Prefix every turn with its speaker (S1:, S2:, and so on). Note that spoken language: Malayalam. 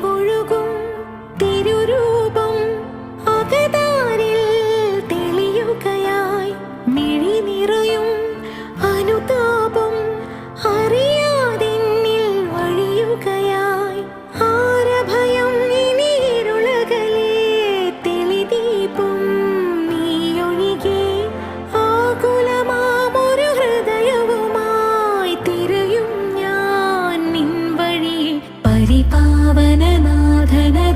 S1: ഒഴുകും തിരുരൂപം അകതാരിൽ തെളിയുകയായി. മിഴി നിറയും അനുതാപം അറിയാതെന്നിൽ വഴിയുകയായി. ആരഭയം ഇനി ഇരുളകലേ തെളിദീപം നീയൊഴികെ. ആകുലമാമൊരു ഹൃദയവുമായി തിരയും ഞാൻ നിൻ വഴിയെ. പരിപാവനനാഥന